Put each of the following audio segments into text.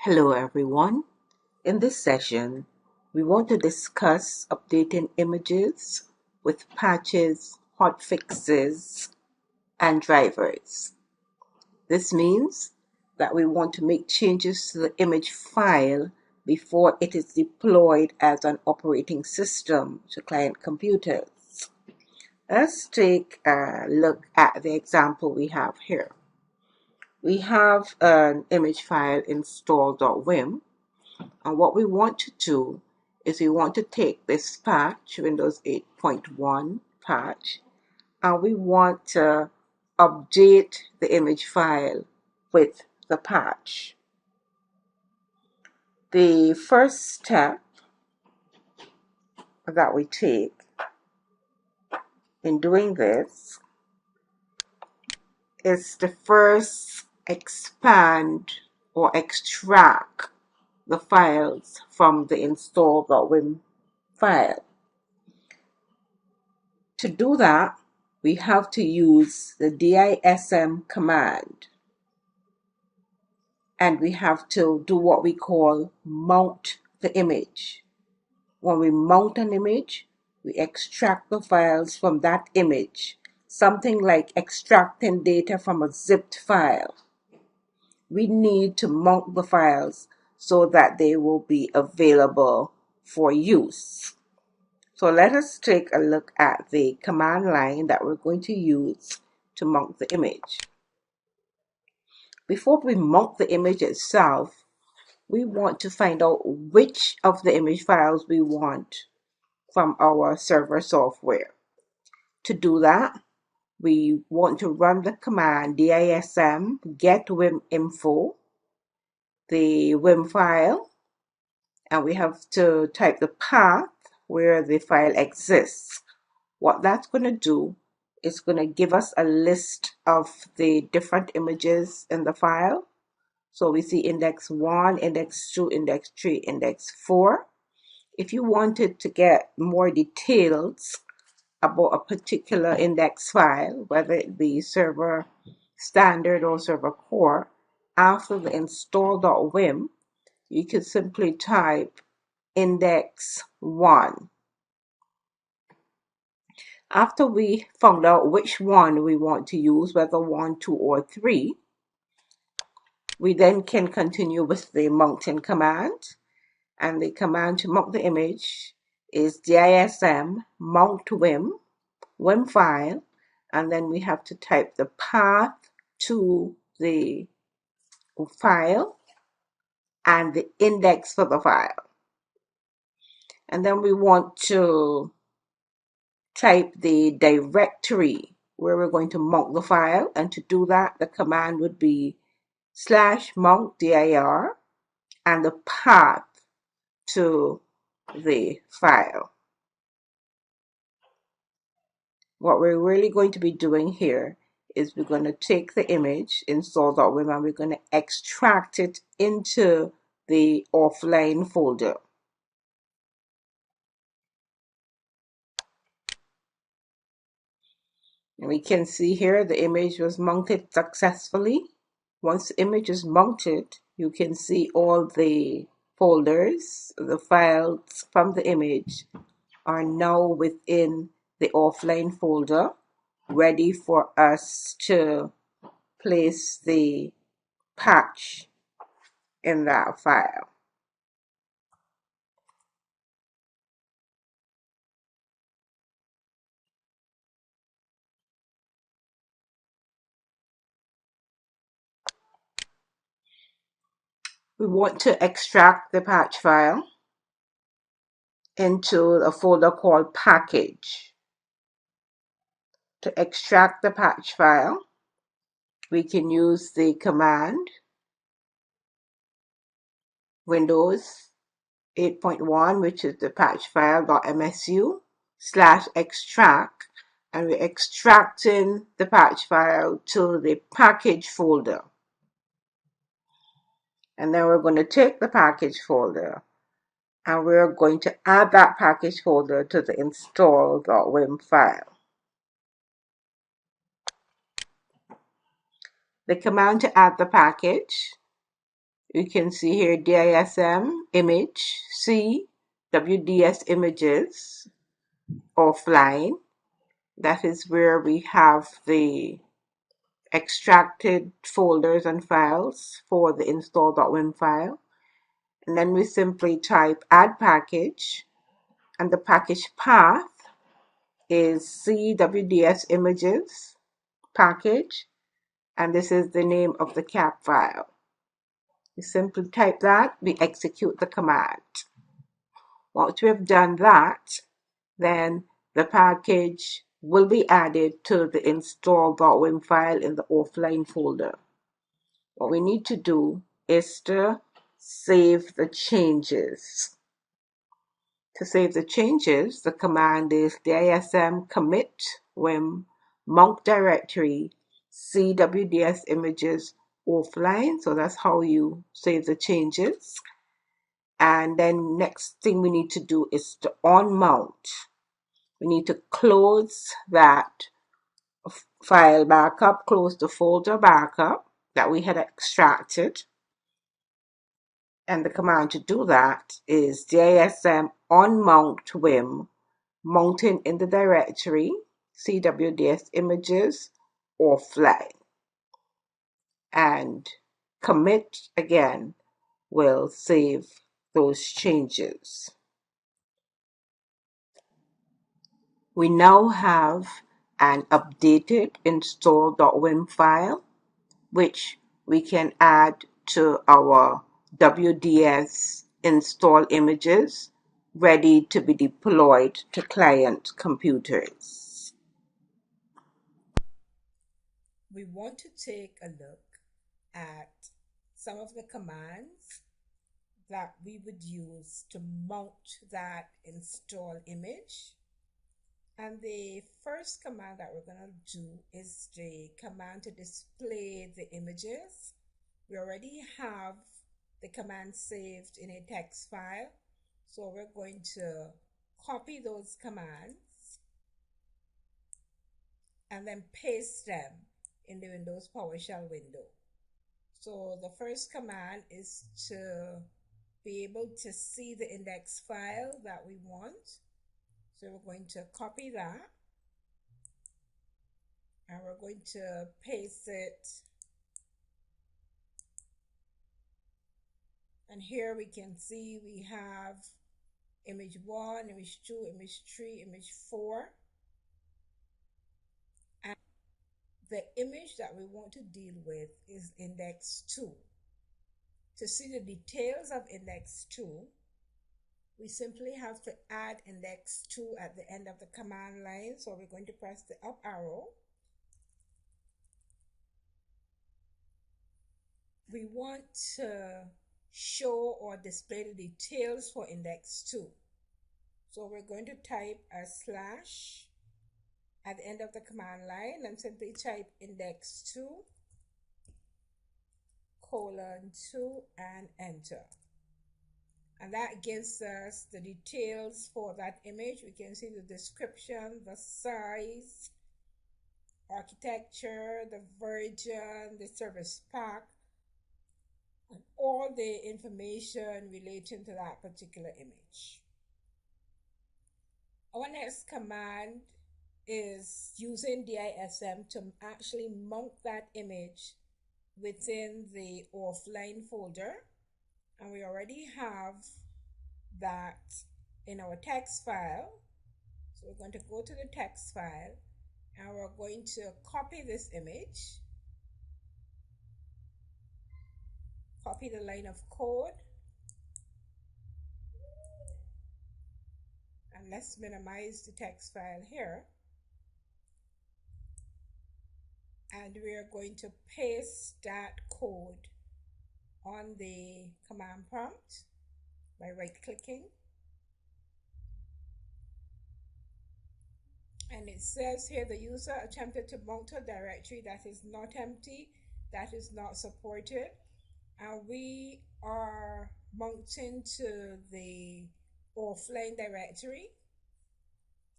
Hello everyone. In this session, we want to discuss updating images with patches, hotfixes, and drivers. This means that we want to make changes to the image file before it is deployed as an operating system to client computers. Let's take a look at the example we have here. We have an image file install.wim. And what we want to do is we want to take this patch, Windows 8.1 patch, and we want to update the image file with the patch. The first step that we take in doing this is to first expand or extract the files from the install.wim file. To do that, we have to use the dism command, and we have to do what we call mount the image. When we mount an image, we extract the files from that image, something like extracting data from a zipped file. We need to mount the files so that they will be available for use. So let us take a look at the command line that we're going to use to mount the image. Before we mount the image itself, we want to find out which of the image files we want from our server software. To do that, we want to run the command dism get wim info, the wim file, and we have to type the path where the file exists. What that's going to do is going to give us a list of the different images in the file. So we see index 1, index 2, index 3, index 4. If you wanted to get more details about a particular index file, whether it be server standard or server core, after the install.wim, you can simply type index 1. After we found out which one we want to use, whether 1, 2, or 3, we then can continue with the mounting command. And the command to mount the image is dism mount wim file, and then we have to type the path to the file and the index for the file. And then we want to type the directory where we're going to mount the file, and to do that the command would be /mount dir and the path to the file. What we're really going to be doing here is we're going to take the image install.wim and we're going to extract it into the offline folder. And we can see here the image was mounted successfully. Once the image is mounted, you can see all the folders, the files from the image are now within the offline folder, ready for us to place the patch in that file. We want to extract the patch file into a folder called package. To extract the patch file, we can use the command Windows 8.1, which is the patch file.msu /extract, and we're extracting the patch file to the package folder. And then we're going to take the package folder and we're going to add that package folder to the install.wim file. The command to add the package You can see here DISM image, C, WDS images, offline. That is where we have the extracted folders and files for the install.wim file. And then we simply type add package, and the package path is CWDS images package, and this is the name of the cap file. You simply type that, we execute the command. Once we have done that, then the package will be added to the install.wim file in the offline folder. What we need to do is to save the changes. To save the changes, the command is dism commit vim mount directory cwds images offline. So that's how you save the changes. And then next thing we need to do is to unmount. We need to close that file backup, close the folder backup that we had extracted. And the command to do that is dism unmount vim mounting in the directory cwds images offline. And commit again will save those changes. We now have an updated install.wim file, which we can add to our WDS install images ready to be deployed to client computers. We want to take a look at some of the commands that we would use to mount that install image. And the first command that we're going to do is the command to display the images. We already have the command saved in a text file, so we're going to copy those commands and then paste them in the Windows PowerShell window. So the first command is to be able to see the index file that we want. So we're going to copy that and we're going to paste it. And here we can see we have image 1, image 2, image 3, image 4. And the image that we want to deal with is index 2. To see the details of index 2, we simply have to add index 2 at the end of the command line. So we're going to press the up arrow. We want to show or display the details for index 2. So we're going to type a slash at the end of the command line and simply type index 2 colon 2 and enter. And that gives us the details for that image. We can see the description, the size, architecture, the version, the service pack, and all the information relating to that particular image. Our next command is using dism to actually mount that image within the offline folder. And we already have that in our text file. So we're going to go to the text file and we're going to copy this image, copy the line of code, and let's minimize the text file here. And we are going to paste that code on the command prompt by right-clicking. And it says here the user attempted to mount a directory that is not empty, that is not supported. And we are mounting to the offline directory.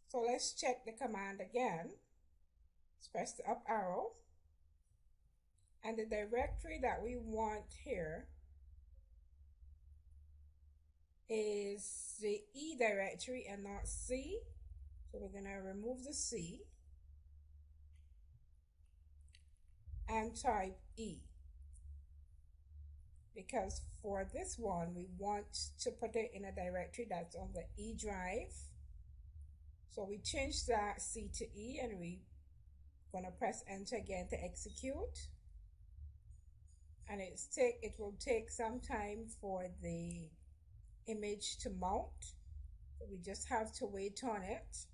So let's check the command again. Let's press the up arrow. And the directory that we want here is the E directory and not C. So we're going to remove the C and type E. Because for this one, we want to put it in a directory that's on the E drive. So we change that C to E and we're going to press enter again to execute. And it will take some time for the image to mount. So we just have to wait on it.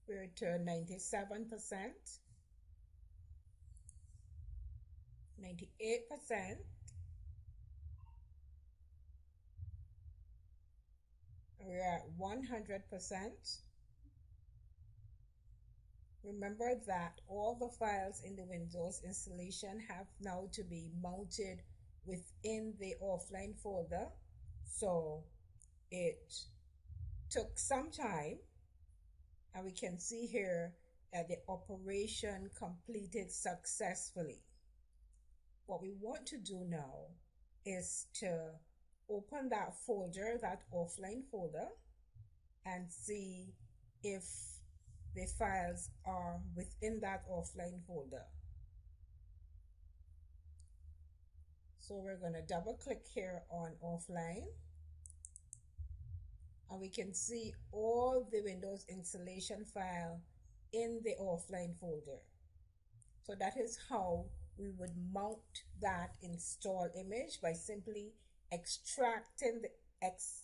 We're to 97%, 98%, we're at 100%. Remember that all the files in the Windows installation have now to be mounted within the offline folder. So it took some time, and we can see here that the operation completed successfully. What we want to do now is to open that folder, that offline folder, and see if the files are within that offline folder. So we're going to double click here on offline, and we can see all the Windows installation file in the offline folder. So that is how we would mount that install image, by simply extracting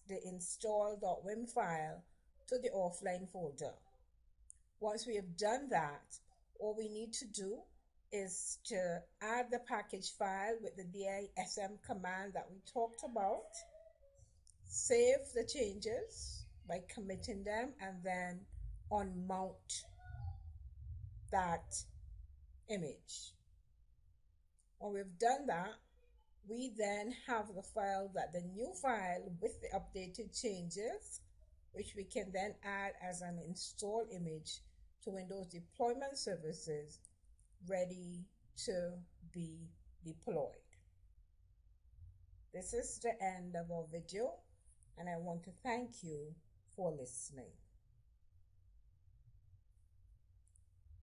the install.wim file to the offline folder. Once we have done that, all we need to do is to add the package file with the dism command that we talked about, save the changes by committing them, and then unmount that image. When we've done that, we then have the file, that the new file with the updated changes, which we can then add as an install image to Windows Deployment Services, ready to be deployed. This is the end of our video, and I want to thank you for listening.